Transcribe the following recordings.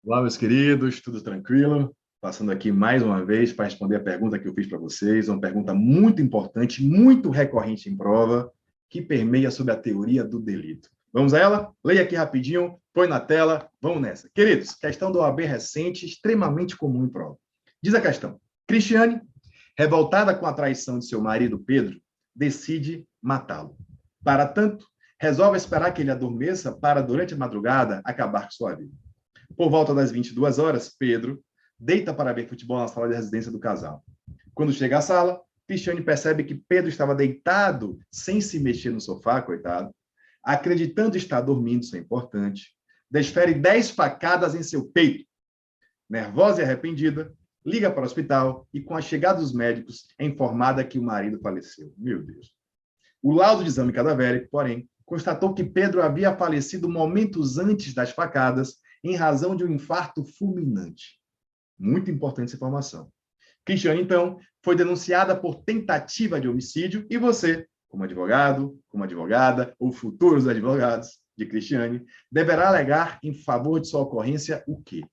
Olá, meus queridos, tudo tranquilo? Passando aqui mais uma vez para responder a pergunta que eu fiz para vocês, uma pergunta muito importante, muito recorrente em prova, que permeia sobre a teoria do delito. Vamos a ela? Leia aqui rapidinho, põe na tela, vamos nessa. Queridos, questão do OAB recente, extremamente comum em prova. Diz a questão: Cristiane, revoltada com a traição de seu marido Pedro, decide matá-lo. Para tanto, resolve esperar que ele adormeça para, durante a madrugada, acabar com sua vida. Por volta das 22 horas, Pedro deita para ver futebol na sala de residência do casal. Quando chega à sala, Cristiane percebe que Pedro estava deitado, sem se mexer no sofá, coitado, acreditando estar dormindo, isso é importante, desfere 10 facadas em seu peito. Nervosa e arrependida, liga para o hospital e, com a chegada dos médicos, é informada que o marido faleceu. Meu Deus. O laudo de exame cadavérico, porém, constatou que Pedro havia falecido momentos antes das facadas em razão de um infarto fulminante. Muito importante essa informação. Cristiane, então, foi denunciada por tentativa de homicídio e você, como advogado, como advogada, ou futuros advogados de Cristiane, deverá alegar em favor de sua ocorrência o quê?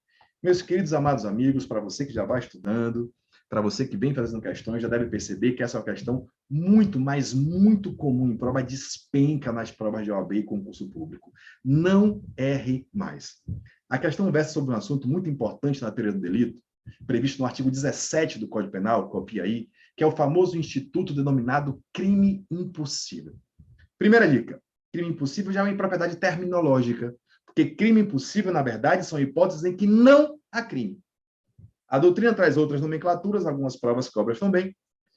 Meus queridos amados amigos, para você que já vai estudando, para você que vem fazendo questões, já deve perceber que essa é uma questão muito, mas muito comum em prova, despenca nas provas de OAB e concurso público. Não erre mais. A questão versa sobre um assunto muito importante na teoria do delito, previsto no artigo 17 do Código Penal, copia aí, que é o famoso instituto denominado crime impossível. Primeira dica: crime impossível já é uma impropriedade terminológica, porque crime impossível, na verdade, são hipóteses em que não há crime. A doutrina traz outras nomenclaturas, algumas provas cobras também,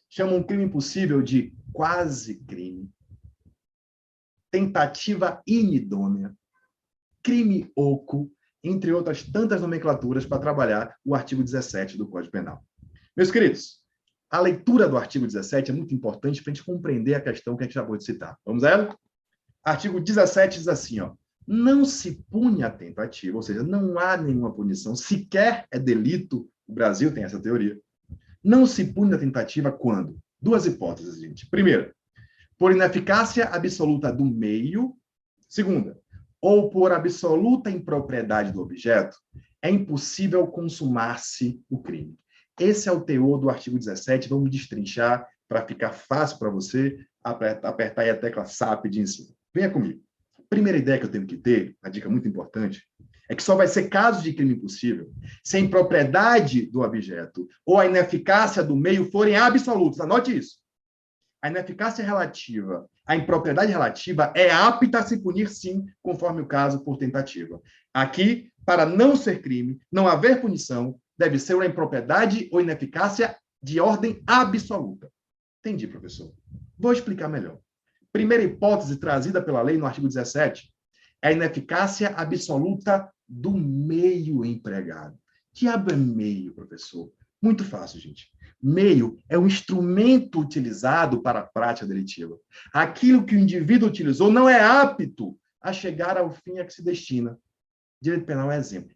chamam crime impossível de quase crime, tentativa inidônea, crime oco, entre outras tantas nomenclaturas para trabalhar o artigo 17 do Código Penal. Meus queridos, a leitura do artigo 17 é muito importante para a gente compreender a questão que a gente acabou de citar. Vamos a ela? Artigo 17 diz assim, ó: não se pune a tentativa, ou seja, não há nenhuma punição, sequer é delito, o Brasil tem essa teoria. Não se pune a tentativa quando? Duas hipóteses, gente. Primeira, por ineficácia absoluta do meio. Segunda, ou por absoluta impropriedade do objeto, é impossível consumar-se o crime. Esse é o teor do artigo 17. Vamos destrinchar para ficar fácil para você apertar aí a tecla SAP de ensino. Venha comigo. A primeira ideia que eu tenho que ter, a dica muito importante, é que só vai ser caso de crime impossível se a impropriedade do objeto ou a ineficácia do meio forem absolutos. Anote isso. A ineficácia relativa, a impropriedade relativa é apta a se punir, sim, conforme o caso, por tentativa. Aqui, para não ser crime, não haver punição, deve ser uma impropriedade ou ineficácia de ordem absoluta. Entendi, professor. Vou explicar melhor. Primeira hipótese trazida pela lei no artigo 17 é a ineficácia absoluta do meio empregado. Que diabo é meio, professor? Muito fácil, gente. Meio é um instrumento utilizado para a prática delitiva. Aquilo que o indivíduo utilizou não é apto a chegar ao fim a que se destina. Direito penal é exemplo.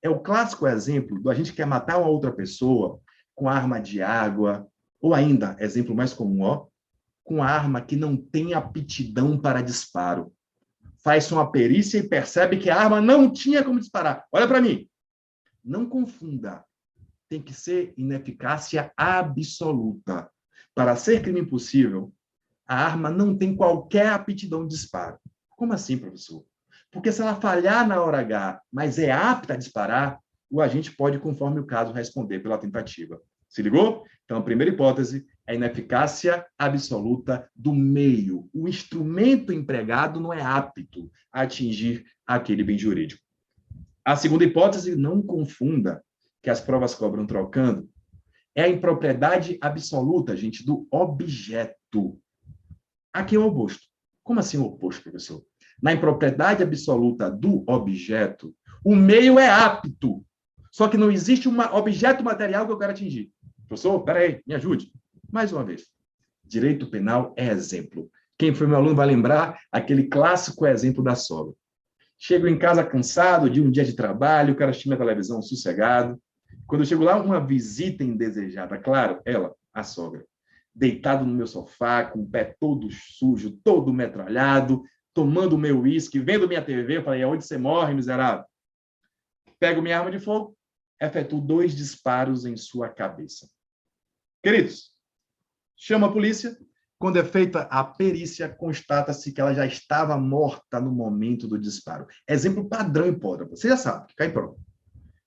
É o clássico exemplo do a gente quer matar uma outra pessoa com arma de água, ou ainda, exemplo mais comum, ó, com arma que não tem aptidão para disparo. Faz uma perícia e percebe que a arma não tinha como disparar. Olha para mim. Não confunda. Tem que ser ineficácia absoluta. Para ser crime impossível, a arma não tem qualquer aptidão de disparo. Como assim, professor? Porque se ela falhar na hora H, mas é apta a disparar, o agente pode, conforme o caso, responder pela tentativa. Se ligou? Então, a primeira hipótese é a ineficácia absoluta do meio. O instrumento empregado não é apto a atingir aquele bem jurídico. A segunda hipótese, não confunda, que as provas cobram trocando, é a impropriedade absoluta, gente, do objeto. Aqui é o oposto. Como assim o oposto, professor? Na impropriedade absoluta do objeto, o meio é apto. Só que não existe um objeto material que eu quero atingir. Professor, peraí, me ajude. Mais uma vez. Direito penal é exemplo. Quem foi meu aluno vai lembrar aquele clássico exemplo da sogra. Chego em casa cansado de um dia de trabalho, quero assistir minha televisão sossegado. Quando eu chego lá, uma visita indesejada. Claro, ela, a sogra, deitado no meu sofá, com o pé todo sujo, todo metralhado, tomando meu uísque, vendo minha TV. Eu falei, aonde você morre, miserável? pego minha arma de fogo, efetuo 2 disparos em sua cabeça. Queridos, chama a polícia. Quando é feita a perícia, constata-se que ela já estava morta no momento do disparo. Exemplo padrão hipódromo. Você já sabe, que cai em prova.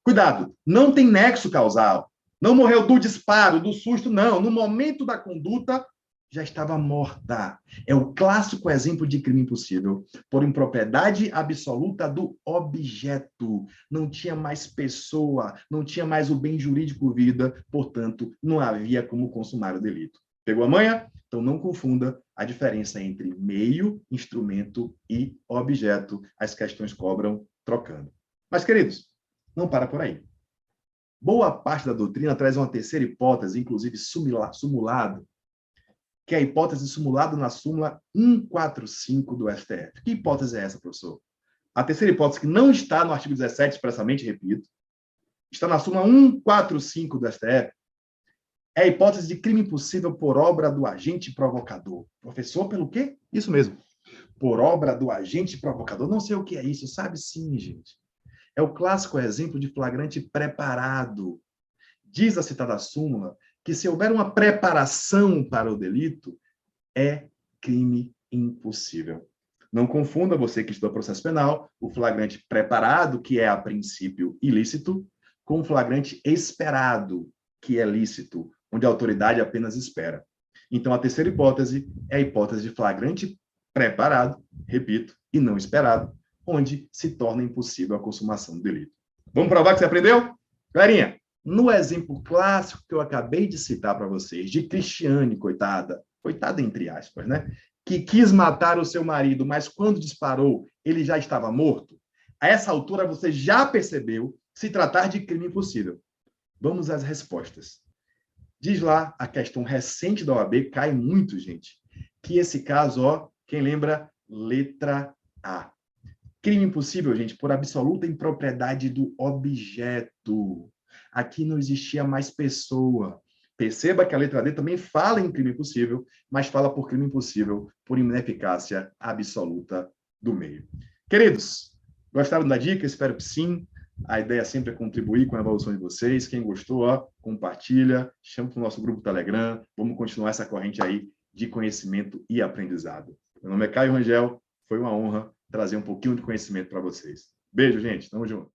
Cuidado, não tem nexo causal. Não morreu do disparo, do susto, não. No momento da conduta, já estava morta. É o clássico exemplo de crime impossível, por impropriedade absoluta do objeto. Não tinha mais pessoa, não tinha mais o bem jurídico vida, portanto, não havia como consumar o delito. Pegou a manha? Então, não confunda a diferença entre meio, instrumento e objeto. As questões cobram trocando. Mas, queridos, não para por aí. Boa parte da doutrina traz uma terceira hipótese, inclusive simulado, que é a hipótese simulada na súmula 145 do STF. Que hipótese é essa, professor? A terceira hipótese, que não está no artigo 17 expressamente, repito, está na súmula 145 do STF, é a hipótese de crime impossível por obra do agente provocador. Professor, pelo quê? Isso mesmo. Por obra do agente provocador. Não sei o que é isso, sabe sim, gente. É o clássico exemplo de flagrante preparado. Diz a citada súmula que se houver uma preparação para o delito, é crime impossível. Não confunda, você que estudou processo penal, o flagrante preparado, que é a princípio ilícito, com o flagrante esperado, que é lícito, onde a autoridade apenas espera. Então, a terceira hipótese é a hipótese de flagrante preparado, repito, e não esperado, onde se torna impossível a consumação do delito. Vamos provar que você aprendeu? Galerinha, no exemplo clássico que eu acabei de citar para vocês, de Cristiane, coitada entre aspas, né? Que quis matar o seu marido, mas quando disparou, ele já estava morto. A essa altura, você já percebeu se tratar de crime impossível. Vamos às respostas. Diz lá a questão recente da OAB, cai muito, gente, que esse caso, ó, quem lembra? Letra A. Crime impossível, gente, por absoluta impropriedade do objeto. Aqui não existia mais pessoa. Perceba que a letra D também fala em crime impossível, mas fala por crime impossível, por ineficácia absoluta do meio. Queridos, gostaram da dica? Espero que sim. A ideia sempre é contribuir com a evolução de vocês. Quem gostou, ó, compartilha, chama para o nosso grupo Telegram. Vamos continuar essa corrente aí de conhecimento e aprendizado. Meu nome é Caio Rangel. Foi uma honra trazer um pouquinho de conhecimento para vocês. Beijo, gente. Tamo junto.